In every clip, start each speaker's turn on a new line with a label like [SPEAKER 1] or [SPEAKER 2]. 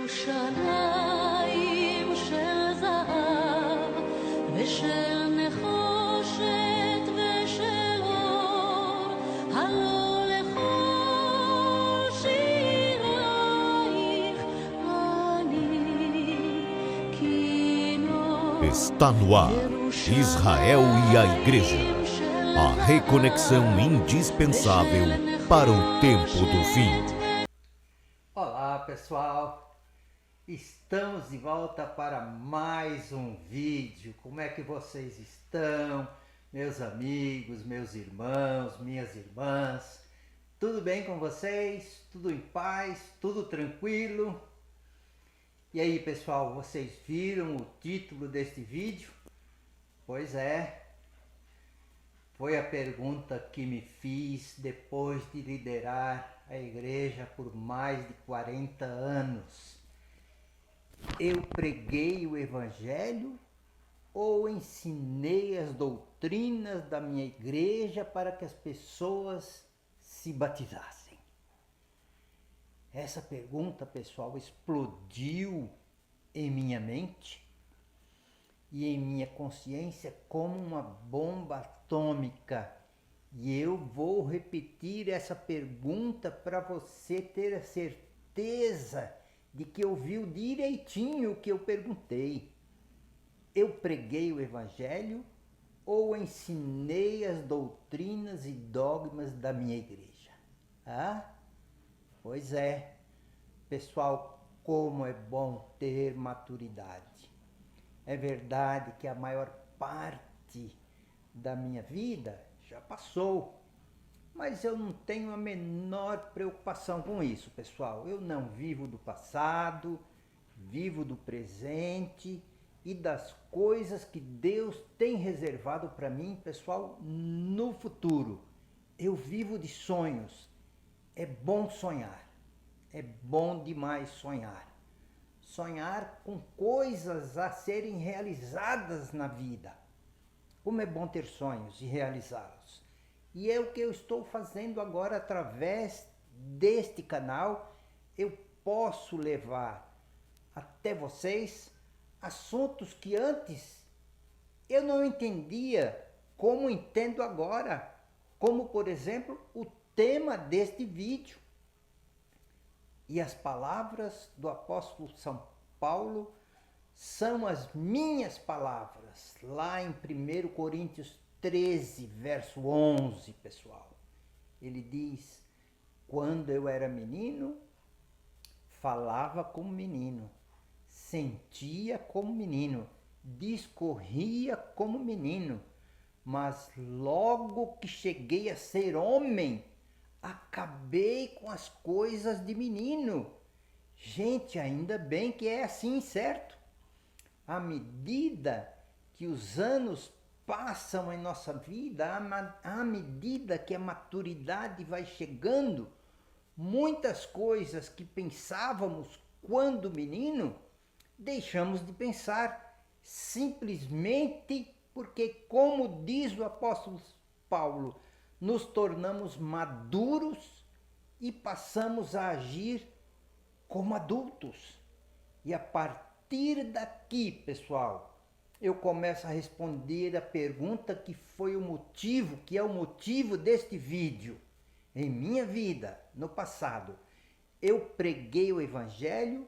[SPEAKER 1] ירושלים של זהב ושל נחושת ושל אור, הלא לכל שירייך אני כינור.
[SPEAKER 2] Está no ar, Israel e a Igreja, a reconexão indispensável para o tempo do fim.
[SPEAKER 3] Olá pessoal, estamos de volta para mais um vídeo. Como é que vocês estão, meus amigos, meus irmãos, minhas irmãs? Tudo bem com vocês? Tudo em paz? Tudo tranquilo? E aí pessoal, vocês viram o título deste vídeo? Pois é, foi a pergunta que me fiz depois de liderar a igreja por mais de 40 anos. Eu preguei o evangelho ou ensinei as doutrinas da minha igreja para que as pessoas se batizassem? Essa pergunta, pessoal, explodiu em minha mente e em minha consciência como uma bomba atômica. E eu vou repetir essa pergunta para você ter a certeza de que ouviu direitinho o que eu perguntei. Eu preguei o evangelho ou ensinei as doutrinas e dogmas da minha igreja? Pois é, pessoal, como é bom ter maturidade. É verdade que a maior parte da minha vida já passou, mas eu não tenho a menor preocupação com isso, pessoal. Eu não vivo do passado, vivo do presente e das coisas que Deus tem reservado para mim, pessoal, no futuro. Eu vivo de sonhos. É bom sonhar, é bom demais sonhar. Sonhar com coisas a serem realizadas na vida. Como é bom ter sonhos e realizá-los. E é o que eu estou fazendo agora através deste canal. Eu posso levar até vocês assuntos que antes eu não entendia como entendo agora. Como, por exemplo, o tema deste vídeo. E as palavras do apóstolo São Paulo são as minhas palavras, lá em 1 Coríntios 13, verso 11, pessoal. Ele diz: quando eu era menino, falava como menino, sentia como menino, discorria como menino, mas logo que cheguei a ser homem, acabei com as coisas de menino. Gente, ainda bem que é assim, certo? À medida que os anos passam em nossa vida, à medida que a maturidade vai chegando, muitas coisas que pensávamos quando menino, deixamos de pensar, simplesmente porque, como diz o apóstolo Paulo, nos tornamos maduros e passamos a agir como adultos. E a partir daqui, pessoal, eu começo a responder a pergunta que foi o motivo, que é o motivo deste vídeo. Em minha vida, no passado, eu preguei o evangelho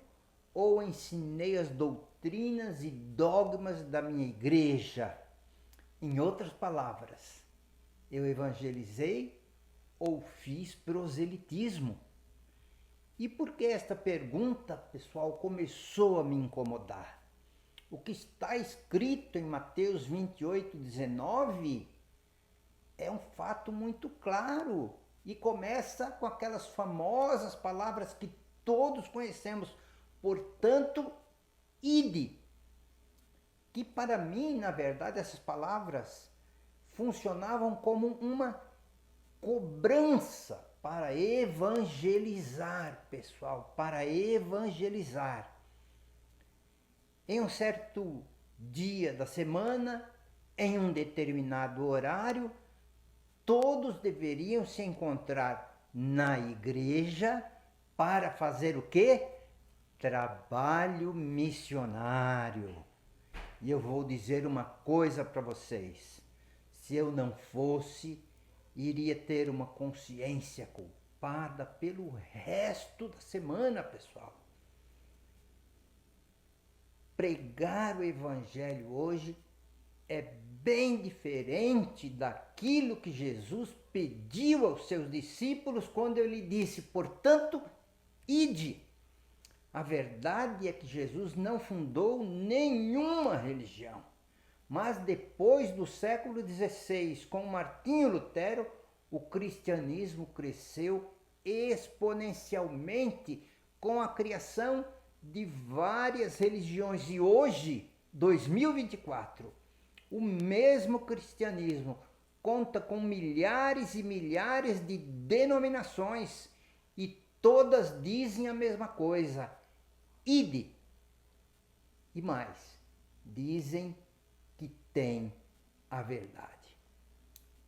[SPEAKER 3] ou ensinei as doutrinas e dogmas da minha igreja? Em outras palavras, eu evangelizei ou fiz proselitismo? E por que esta pergunta, pessoal, começou a me incomodar? O que está escrito em Mateus 28, 19 é um fato muito claro e começa com aquelas famosas palavras que todos conhecemos. Portanto, ide. Que para mim, na verdade, essas palavras funcionavam como uma cobrança para evangelizar, pessoal, para evangelizar. Em um certo dia da semana, em um determinado horário, todos deveriam se encontrar na igreja para fazer o quê? trabalho missionário. E eu vou dizer uma coisa para vocês: se eu não fosse, iria ter uma consciência culpada pelo resto da semana, pessoal. Pregar o Evangelho hoje é bem diferente daquilo que Jesus pediu aos seus discípulos quando ele disse: portanto, ide. A verdade é que Jesus não fundou nenhuma religião, mas depois do século XVI, com Martinho Lutero, o cristianismo cresceu exponencialmente com a criação de várias religiões. E hoje, 2024, o mesmo cristianismo conta com milhares e milhares de denominações e todas dizem a mesma coisa: ide. E mais, dizem que tem a verdade.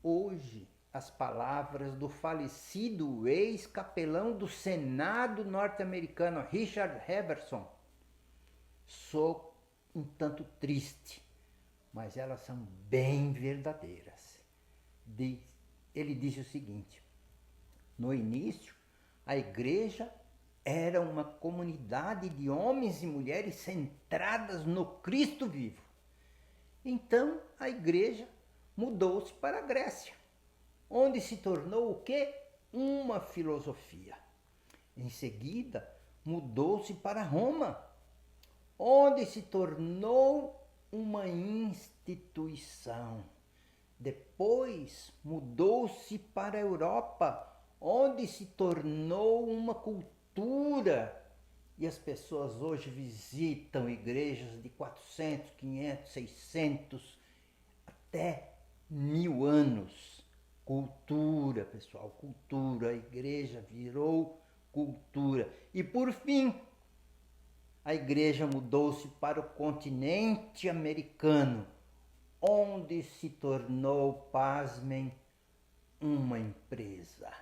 [SPEAKER 3] Hoje, as palavras do falecido ex-capelão do Senado norte-americano Richard Heberson soam um tanto triste, mas elas são bem verdadeiras. Ele disse o seguinte: no início, a igreja era uma comunidade de homens e mulheres centradas no Cristo vivo. Então a igreja mudou-se para a Grécia, onde se tornou o quê? Uma filosofia. Em seguida, mudou-se para Roma, onde se tornou uma instituição. Depois, mudou-se para a Europa, onde se tornou uma cultura. E as pessoas hoje visitam igrejas de 400, 500, 600, até 1000 anos. Cultura, pessoal, cultura. A igreja virou cultura. E por fim, a igreja mudou-se para o continente americano, onde se tornou, pasmem, uma empresa.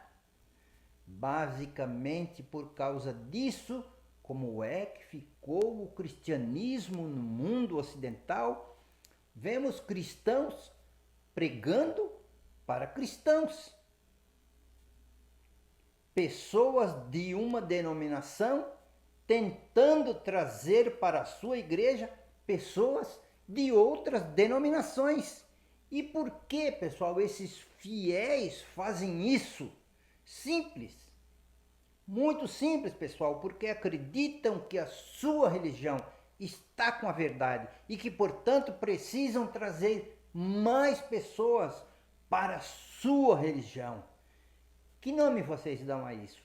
[SPEAKER 3] Basicamente por causa disso, como é que ficou o cristianismo no mundo ocidental? Vemos cristãos pregando para cristãos. Pessoas de uma denominação tentando trazer para a sua igreja pessoas de outras denominações. E por que, pessoal, esses fiéis fazem isso? Simples. Muito simples, pessoal, porque acreditam que a sua religião está com a verdade e que, portanto, precisam trazer mais pessoas para a sua religião. Que nome vocês dão a isso?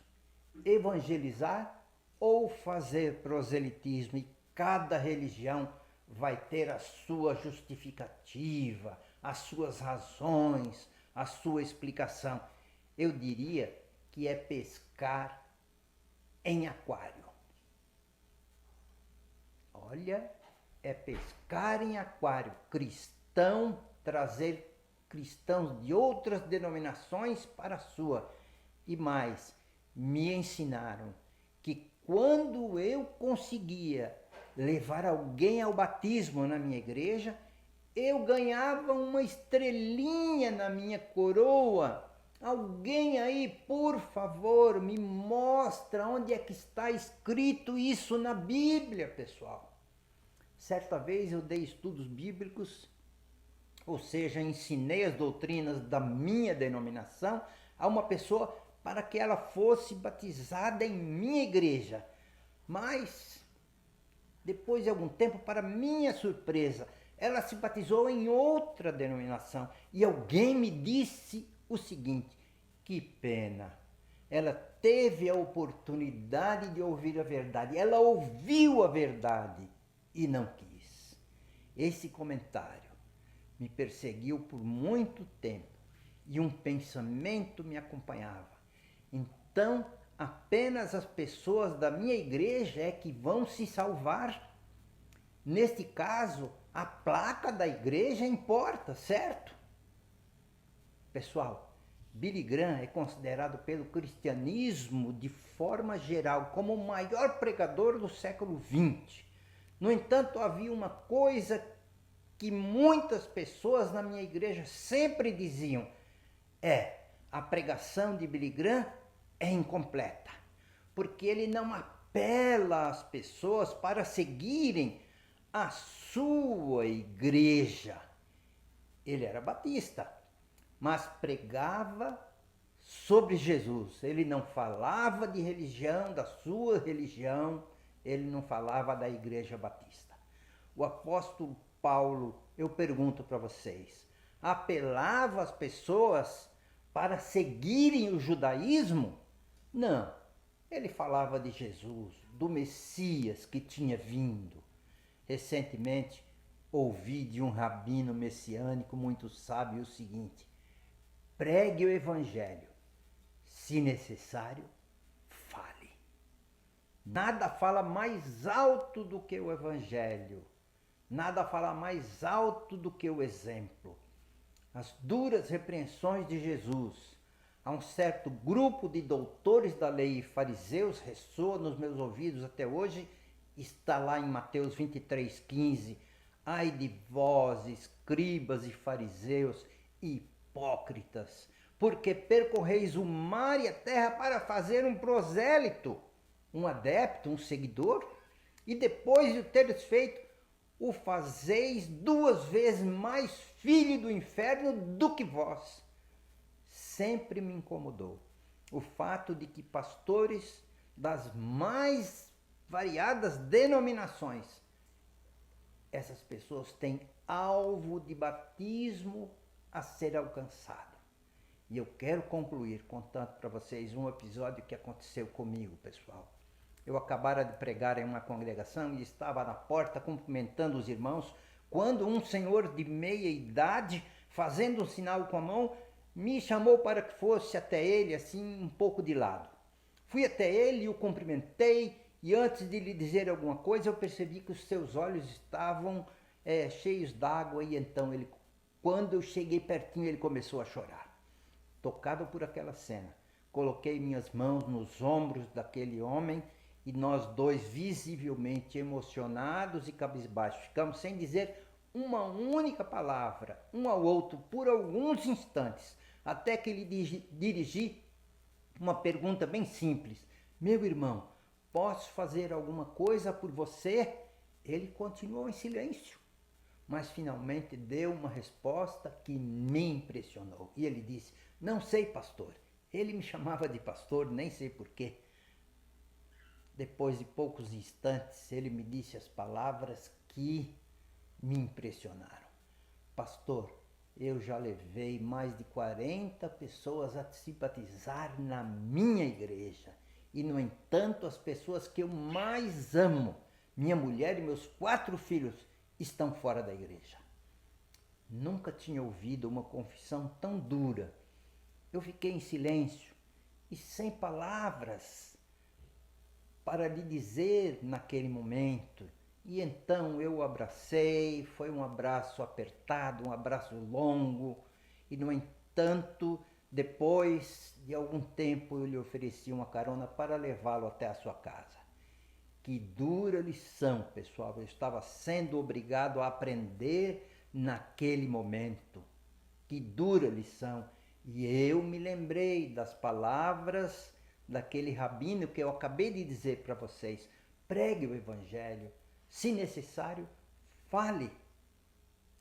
[SPEAKER 3] Evangelizar ou fazer proselitismo? E cada religião vai ter a sua justificativa, as suas razões, a sua explicação. Eu diria que é pescar em aquário. Olha, é pescar em aquário. Trazer cristãos de outras denominações para a sua. E mais, me ensinaram que quando eu conseguia levar alguém ao batismo na minha igreja, eu ganhava uma estrelinha na minha coroa. Alguém aí, por favor, me mostra onde é que está escrito isso na Bíblia, pessoal. Certa vez eu dei estudos bíblicos, ou seja, ensinei as doutrinas da minha denominação a uma pessoa para que ela fosse batizada em minha igreja. Mas, depois de algum tempo, para minha surpresa, ela se batizou em outra denominação. E alguém me disse o seguinte: que pena, ela teve a oportunidade de ouvir a verdade, ela ouviu a verdade e não quis. Esse comentário me perseguiu por muito tempo e um pensamento me acompanhava. Então, apenas as pessoas da minha igreja é que vão se salvar? Neste caso, a placa da igreja importa, certo? Pessoal, Billy Graham é considerado pelo cristianismo de forma geral como o maior pregador do século XX. No entanto, havia uma coisa que muitas pessoas na minha igreja sempre diziam: a pregação de Billy Graham é incompleta, porque ele não apela às pessoas para seguirem a sua igreja. Ele era batista, mas pregava sobre Jesus. Ele não falava de religião, da sua religião, ele não falava da igreja batista. O apóstolo Paulo, eu pergunto para vocês, apelava às pessoas para seguirem o judaísmo? Não. Ele falava de Jesus, do Messias que tinha vindo. Recentemente, ouvi de um rabino messiânico muito sábio o seguinte: pregue o evangelho, se necessário, fale. Nada fala mais alto do que o evangelho. Nada fala mais alto do que o exemplo. As duras repreensões de Jesus a um certo grupo de doutores da lei e fariseus ressoa nos meus ouvidos até hoje. Está lá em Mateus 23:15. Ai de vós, escribas e fariseus, hipócritas, porque percorreis o mar e a terra para fazer um prosélito, um adepto, um seguidor, e depois de o teres feito, o fazeis 2 vezes mais filho do inferno do que vós. Sempre me incomodou o fato de que pastores das mais variadas denominações, essas pessoas têm alvo de batismo a ser alcançado. E eu quero concluir contando para vocês um episódio que aconteceu comigo, pessoal. Eu acabara de pregar em uma congregação e estava na porta cumprimentando os irmãos, quando um senhor de meia idade, fazendo um sinal com a mão, me chamou para que fosse até ele, assim, um pouco de lado. Fui até ele e o cumprimentei, e antes de lhe dizer alguma coisa, eu percebi que os seus olhos estavam cheios d'água, e então, quando eu cheguei pertinho, ele começou a chorar. Tocado por aquela cena, coloquei minhas mãos nos ombros daquele homem, e nós dois, visivelmente emocionados e cabisbaixos, ficamos sem dizer uma única palavra, um ao outro, por alguns instantes, até que lhe dirigi uma pergunta bem simples: meu irmão, posso fazer alguma coisa por você? Ele continuou em silêncio, mas finalmente deu uma resposta que me impressionou. E ele disse: não sei, pastor. Ele me chamava de pastor, nem sei porquê. Depois de poucos instantes, ele me disse as palavras que me impressionaram: pastor, eu já levei mais de 40 pessoas a se batizar na minha igreja. E, no entanto, as pessoas que eu mais amo, minha mulher e meus 4 filhos, estão fora da igreja. Nunca tinha ouvido uma confissão tão dura. Eu fiquei em silêncio e sem palavras para lhe dizer naquele momento. E então eu o abracei, foi um abraço apertado, um abraço longo, e no entanto, depois de algum tempo eu lhe ofereci uma carona para levá-lo até a sua casa. Que dura lição, pessoal, eu estava sendo obrigado a aprender naquele momento. Que dura lição. E eu me lembrei das palavras daquele rabino que eu acabei de dizer para vocês: pregue o evangelho, se necessário, fale.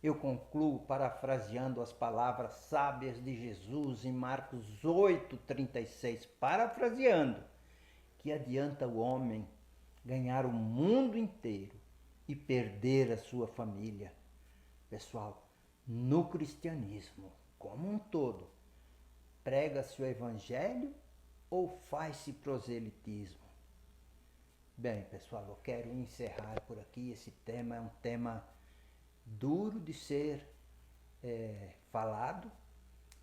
[SPEAKER 3] Eu concluo parafraseando as palavras sábias de Jesus em Marcos 8:36, parafraseando: que adianta o homem ganhar o mundo inteiro e perder a sua família? Pessoal, no cristianismo como um todo, prega-se o evangelho ou faz-se proselitismo? Bem, pessoal, eu quero encerrar por aqui. Esse tema é um tema duro de ser falado,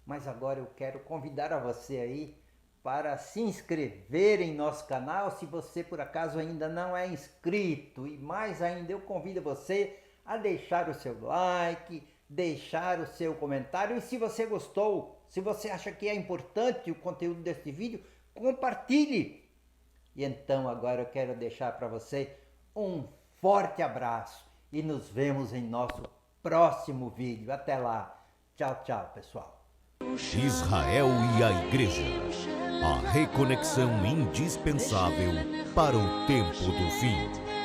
[SPEAKER 3] mas agora eu quero convidar a você aí para se inscrever em nosso canal, se você por acaso ainda não é inscrito, e mais ainda eu convido você a deixar o seu like, deixar o seu comentário, e se você gostou, Se você acha que é importante o conteúdo deste vídeo, compartilhe. E então agora eu quero deixar para você um forte abraço e nos vemos em nosso próximo vídeo. Até lá. Tchau, tchau, pessoal.
[SPEAKER 2] Israel e a Igreja. A reconexão indispensável para o tempo do fim.